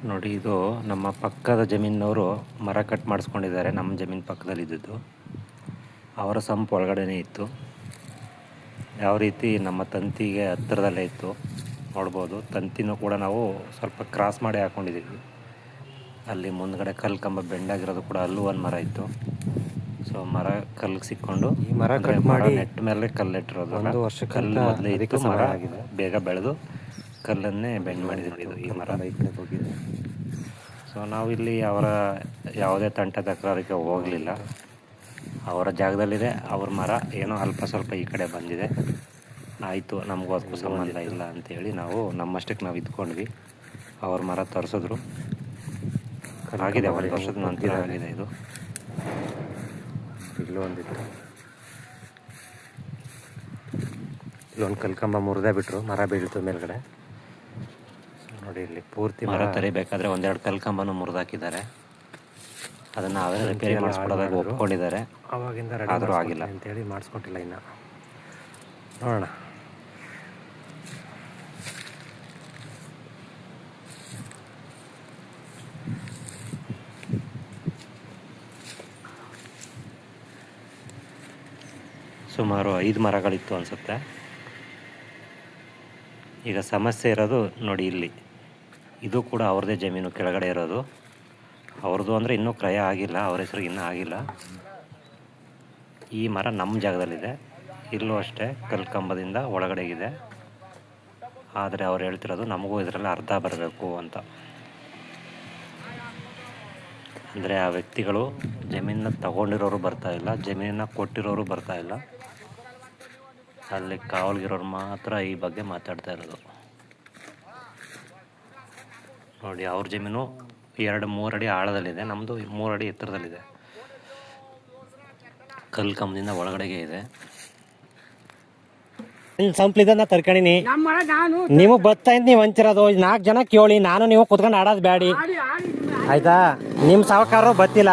ನೋಡಿ, ಇದು ನಮ್ಮ ಪಕ್ಕದ ಜಮೀನವರು ಮರ ಕಟ್ ಮಾಡಿಸ್ಕೊಂಡಿದ್ದಾರೆ. ನಮ್ಮ ಜಮೀನು ಪಕ್ಕದಲ್ಲಿ ಇದ್ದಿದ್ದು ಅವರ ಸಂಪು ಒಳಗಡೆನೇ ಇತ್ತು. ಯಾವ ರೀತಿ ನಮ್ಮ ತಂತಿಗೆ ಹತ್ತಿರದಲ್ಲೇ ಇತ್ತು ನೋಡ್ಬೋದು. ತಂತಿನೂ ಕೂಡ ನಾವು ಸ್ವಲ್ಪ ಕ್ರಾಸ್ ಮಾಡಿ ಹಾಕ್ಕೊಂಡಿದ್ದೀವಿ. ಅಲ್ಲಿ ಮುಂದ್ಗಡೆ ಕಲ್ಲು ಕಂಬ ಬೆಂಡಾಗಿರೋದು ಕೂಡ ಅಲ್ಲೂ ಒಂದು ಮರ ಇತ್ತು. ಸೊ ಮರ ಕಲ್ಲಿಗೆ ಸಿಕ್ಕೊಂಡು ಈ ಮರ ಕಟ್ ಮಾಡಿ ನೆಟ್ ಮೇಲೆ ಕಲ್ಲಿಟ್ಟಿರೋದು. ಒಂದು ವರ್ಷ ಕಲ್ಲು ಮೊದಲೇ ಇತ್ತು, ಮರ ಆಗಿದೆ, ಬೇಗ ಬೆಳೆದು ಕಲ್ಲನ್ನೇ ಬೆಂಡ್ ಮಾಡಿದ್ರು. ಇದು ಈ ಮರ ಈ ಕಡೆ ಹೋಗಿದೆ. ಸೊ ನಾವಿಲ್ಲಿ ಅವರ ಯಾವುದೇ ತಂಟ ತಕರಾರಿಗೆ ಹೋಗಲಿಲ್ಲ. ಅವರ ಜಾಗದಲ್ಲಿದೆ, ಅವ್ರ ಮರ ಏನೋ ಅಲ್ಪ ಸ್ವಲ್ಪ ಈ ಕಡೆ ಬಂದಿದೆ, ಆಯಿತು, ನಮಗೂ ಅದಕ್ಕೂ ಸಂಬಂಧ ಇಲ್ಲ ಅಂಥೇಳಿ ನಾವು ನಮ್ಮಷ್ಟಕ್ಕೆ ನಾವು ಇದ್ಕೊಂಡ್ವಿ. ಅವ್ರ ಮರ ತರಿಸಿದ್ರು, ಆಗಿದೆ, 1 ವರ್ಷದ ನಂತರ ಆಗಿದೆ. ಇದು ಇಲ್ಲೂ ಒಂದಿತ್ತು, ಇಲ್ಲೊಂದು ಕಲ್ಕಂಬ ಮುರಿದೇ ಬಿಟ್ಟರು, ಮರ ಬೀಳ್ತು ಮೇಲ್ಗಡೆ. ನೋಡಿ ಇಲ್ಲಿ ಪೂರ್ತಿ ಮರ ತರಿಬೇಕಾದ್ರೆ 1-2 ಕಲ್ಕಂಬನೂ ಮುರಿದಾಕಿದ್ದಾರೆ. ಅದನ್ನು ಅವರೇ ರಿಪೇರಿ ಮಾಡಿಸ್ಕೊಡೋದಾಗ ಒಪ್ಕೊಂಡಿದ್ದಾರೆ. ಅವಾಗಿಂದ ಆದರೂ ಆಗಿಲ್ಲ ಅಂತೇಳಿ ಮಾಡಿಸ್ಕೊಟ್ಟಿಲ್ಲ ಇನ್ನು. ನೋಡೋಣ. ಸುಮಾರು 5 ಮರಗಳಿತ್ತು ಅನಿಸುತ್ತೆ. ಈಗ ಸಮಸ್ಯೆ ಇರೋದು ನೋಡಿ, ಇಲ್ಲಿ ಇದು ಕೂಡ ಅವ್ರದ್ದೇ ಜಮೀನು ಕೆಳಗಡೆ ಇರೋದು. ಅವ್ರದ್ದು ಅಂದರೆ ಇನ್ನೂ ಕ್ರಯ ಆಗಿಲ್ಲ, ಅವ್ರ ಹೆಸ್ರಿಗೆ ಇನ್ನೂ ಆಗಿಲ್ಲ. ಈ ಮರ ನಮ್ಮ ಜಾಗದಲ್ಲಿದೆ, ಇಲ್ಲೂ ಅಷ್ಟೇ ಕಲ್ಲು ಕಂಬದಿಂದ ಒಳಗಡೆಗಿದೆ. ಆದರೆ ಅವ್ರು ಹೇಳ್ತಿರೋದು ನಮಗೂ ಇದರಲ್ಲಿ ಅರ್ಧ ಬರಬೇಕು ಅಂತ. ಅಂದರೆ ಆ ವ್ಯಕ್ತಿಗಳು ಜಮೀನನ್ನ ತಗೊಂಡಿರೋರು ಬರ್ತಾಯಿಲ್ಲ, ಜಮೀನನ್ನ ಕೊಟ್ಟಿರೋರು ಬರ್ತಾಯಿಲ್ಲ. ಅಲ್ಲಿ ಕಾವಲ್ಗಿರೋರು ಮಾತ್ರ ಈ ಬಗ್ಗೆ ಮಾತಾಡ್ತಾ ಇರೋದು. ನೋಡಿ, ಅವ್ರ ಜಮೀನು 2-3 ಅಡಿ ಆಳದಲ್ಲಿದೆ, ನಮ್ಮದು 3 ಅಡಿ ಎತ್ತರದಲ್ಲಿದೆ. ಕಲ್ಲು ಕಂಬದಿಂದ ಒಳಗಡೆಗೆ ಇದೆ. ಸಂಪ್ಲಿದನ್ನ ತರ್ಕೊಂಡಿನಿ, ನಿಮಗೆ ಬರ್ತಾ ಇದ್ದು ನೀವು ಹಂಚಿರೋದು 4 ಜನ ಕೇಳಿ, ನಾನು ನೀವು ಕುತ್ಕೊಂಡು ಆಡೋದು ಬ್ಯಾಡಿ ಆಯ್ತಾ. ನಿಮ್ಮ ಸಾವುಕಾರರು ಬತ್ತಿಲ್ಲ.